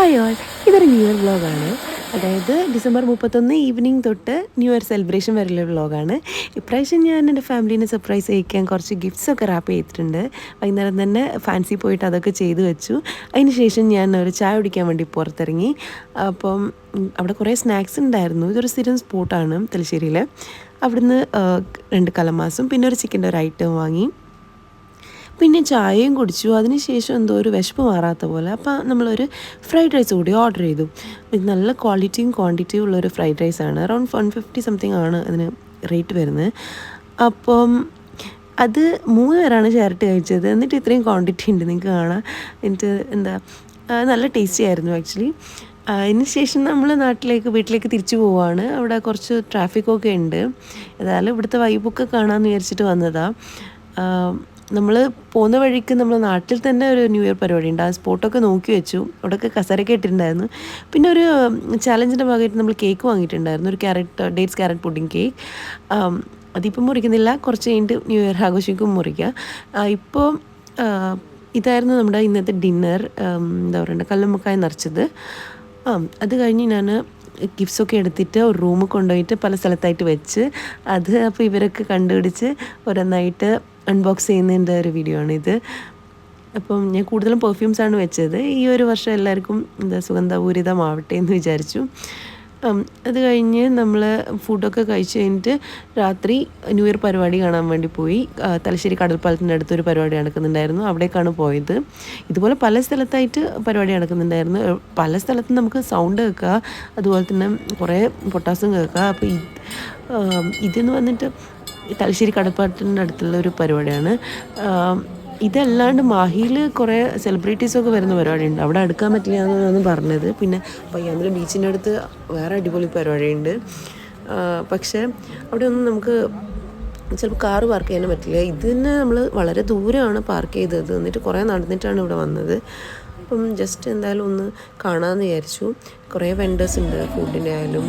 Hi all, ഇതൊരു new year വ്ളോഗാണ്. അതായത് ഡിസംബർ 31 ഈവനിങ് തൊട്ട് ന്യൂ ഇയർ സെലിബ്രേഷൻ വരെയുള്ള വ്ളോഗാണ്. ഇപ്രാവശ്യം ഞാൻ എൻ്റെ ഫാമിലീനെ സർപ്രൈസ് ചെയ്യിക്കാൻ കുറച്ച് ഗിഫ്റ്റ്സൊക്കെ റാപ്പ് ചെയ്തിട്ടുണ്ട്. വൈകുന്നേരം തന്നെ ഫാൻസി പോയിട്ട് അതൊക്കെ ചെയ്തു വെച്ചു. അതിന് ശേഷം ഞാൻ ഒരു ചായ കുടിക്കാൻ വേണ്ടി പുറത്തിറങ്ങി. അപ്പം അവിടെ കുറേ സ്നാക്സ് ഉണ്ടായിരുന്നു. ഇതൊരു സ്ഥിരം സ്പോട്ടാണ് തലശ്ശേരിയിൽ. അവിടുന്ന് 2 കലമാസും പിന്നെ ഒരു ചിക്കൻ്റെ ഒരു ഐറ്റം വാങ്ങി. പിന്നെ ചായയും കുടിച്ചു. അതിനുശേഷം എന്തോ ഒരു വിശപ്പ് മാറാത്ത പോലെ അപ്പോൾ നമ്മളൊരു ഫ്രൈഡ് റൈസ് കൂടി ഓർഡർ ചെയ്തു. ഇത് നല്ല ക്വാളിറ്റിയും ക്വാണ്ടിറ്റിയും ഉള്ളൊരു ഫ്രൈഡ് റൈസാണ്. അറൗണ്ട് 150 സംതിങ് ആണ് അതിന് റേറ്റ് വരുന്നത്. അപ്പം അത് 3 പേരാണ് ഷെയറിട്ട് കഴിച്ചത്. എന്നിട്ട് ഇത്രയും ക്വാണ്ടിറ്റി ഉണ്ട്, നിങ്ങൾക്ക് കാണാം. എന്നിട്ട് നല്ല ടേസ്റ്റി ആയിരുന്നു ആക്ച്വലി. അതിന് ശേഷം നമ്മൾ വീട്ടിലേക്ക് തിരിച്ചു പോവുകയാണ്. അവിടെ കുറച്ച് ട്രാഫിക്കൊക്കെ ഉണ്ട്. ഏതായാലും ഇവിടുത്തെ വൈബൊക്കെ കാണാമെന്ന് വിചാരിച്ചിട്ട് വന്നതാണ്. നമ്മൾ പോകുന്ന വഴിക്ക് നമ്മൾ നാട്ടിൽ തന്നെ ഒരു ന്യൂ ഇയർ പരിപാടി ഉണ്ട്. ആ സ്പോട്ടൊക്കെ നോക്കി വെച്ചു. അവിടെയൊക്കെ കസരൊക്കെ ഇട്ടിട്ടുണ്ടായിരുന്നു. പിന്നെ ഒരു ചാലഞ്ചിൻ്റെ ഭാഗമായിട്ട് നമ്മൾ കേക്ക് വാങ്ങിയിട്ടുണ്ടായിരുന്നു. ഒരു ഡേറ്റ്സ് ക്യാരറ്റ് പുഡിങ് കേക്ക്. അതിപ്പം മുറിക്കുന്നില്ല, കുറച്ച് കഴിഞ്ഞിട്ട് ന്യൂ ഇയർ ആഘോഷിക്കും മുറിക്കുക. ഇപ്പോൾ ഇതായിരുന്നു നമ്മുടെ ഇന്നത്തെ ഡിന്നർ. എന്താ പറയണ്ടത്, കല്ലുമ്മക്കായ നിറച്ചത്. അത് കഴിഞ്ഞ് ഞാൻ ഗിഫ്റ്റ്സൊക്കെ എടുത്തിട്ട് ഒരു റൂമിൽ കൊണ്ടുപോയിട്ട് പല സ്ഥലത്തായിട്ട് വെച്ച് അത് അപ്പോൾ ഇവരൊക്കെ കണ്ടുപിടിച്ച് ഓരോന്നായിട്ട് അൺബോക്സ് ചെയ്യുന്നതിൻ്റെ ഒരു വീഡിയോ ആണിത്. അപ്പം ഞാൻ കൂടുതലും പെർഫ്യൂംസാണ് വെച്ചത്. ഈ ഒരു വർഷം എല്ലാവർക്കും സുഗന്ധപൂരിതമാവട്ടെ എന്ന് വിചാരിച്ചു. അത് കഴിഞ്ഞ് നമ്മൾ ഫുഡൊക്കെ കഴിച്ച് കഴിഞ്ഞിട്ട് രാത്രി ന്യൂ ഇയർ പരിപാടി കാണാൻ വേണ്ടി പോയി. തലശ്ശേരി കടൽപ്പാലത്തിൻ്റെ അടുത്തൊരു പരിപാടി നടക്കുന്നുണ്ടായിരുന്നു, അവിടേക്കാണ് പോയത്. ഇതുപോലെ പല സ്ഥലത്തായിട്ട് പരിപാടി നടക്കുന്നുണ്ടായിരുന്നു. പല സ്ഥലത്തും നമുക്ക് സൗണ്ട് കേൾക്കുക, അതുപോലെ തന്നെ കുറേ പൊട്ടാസും കേൾക്കുക. അപ്പോൾ ഇതെന്ന് വന്നിട്ട് തലശ്ശേരി കടൽപ്പാലത്തിൻ്റെ അടുത്തുള്ള ഒരു പരിപാടിയാണ്. ഇതല്ലാണ്ട് മാഹിയിൽ കുറേ സെലിബ്രിറ്റീസൊക്കെ വരുന്ന പരിപാടിയുണ്ട്. അവിടെ അടുക്കാൻ പറ്റില്ല എന്നാണ് പറഞ്ഞത്. പിന്നെ പയ്യാമ്പലം ബീച്ചിൻ്റെ അടുത്ത് വേറെ അടിപൊളി പരിപാടിയുണ്ട്. പക്ഷേ അവിടെ ഒന്നും നമുക്ക് ചിലപ്പോൾ കാറ് പാർക്ക് ചെയ്യാനും പറ്റില്ല. ഇതിന് നമ്മൾ വളരെ ദൂരമാണ് പാർക്ക് ചെയ്തത്. എന്നിട്ട് കുറേ നടന്നിട്ടാണ് ഇവിടെ വന്നത്. അപ്പം ജസ്റ്റ് എന്തായാലും ഒന്ന് കാണാമെന്ന് വിചാരിച്ചു. കുറേ വെൻഡേഴ്സ് ഉണ്ട്, ഫുഡിൻ്റെ ആയാലും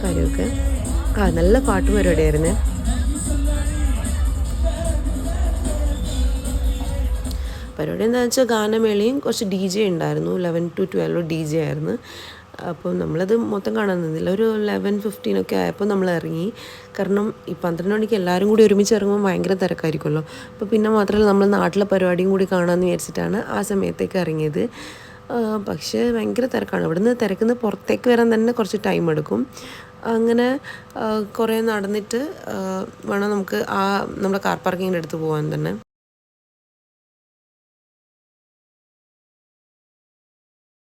കാര്യമൊക്കെ. നല്ല പാട്ട് പരിപാടിയായിരുന്നു. പരിപാടി എന്താണെന്ന് വെച്ചാൽ ഗാനമേളയും കുറച്ച് DJ ഉണ്ടായിരുന്നു. 11 to 12 DJ ആയിരുന്നു. അപ്പോൾ നമ്മളത് മൊത്തം കാണാൻ നിന്നില്ല. ഒരു 11:15 ആയപ്പോൾ നമ്മൾ ഇറങ്ങി. കാരണം ഈ 12 മണിക്ക് എല്ലാവരും കൂടി ഒരുമിച്ച് ഇറങ്ങുമ്പോൾ ഭയങ്കര തിരക്കായിരിക്കുമല്ലോ. അപ്പോൾ പിന്നെ മാത്രമല്ല നമ്മൾ നാട്ടിലെ പരിപാടിയും കൂടി കാണാമെന്ന് വിചാരിച്ചിട്ടാണ് ആ സമയത്തേക്ക് ഇറങ്ങിയത്. പക്ഷേ ഭയങ്കര തിരക്കാണ്. ഇവിടുന്ന് തിരക്കുന്ന പുറത്തേക്ക് വരാൻ തന്നെ കുറച്ച് ടൈം എടുക്കും. അങ്ങനെ കുറേ നടന്നിട്ട് വേണം നമുക്ക് നമ്മുടെ കാർ പാർക്കിങ്ങിൻ്റെ അടുത്ത് പോകാൻ തന്നെ.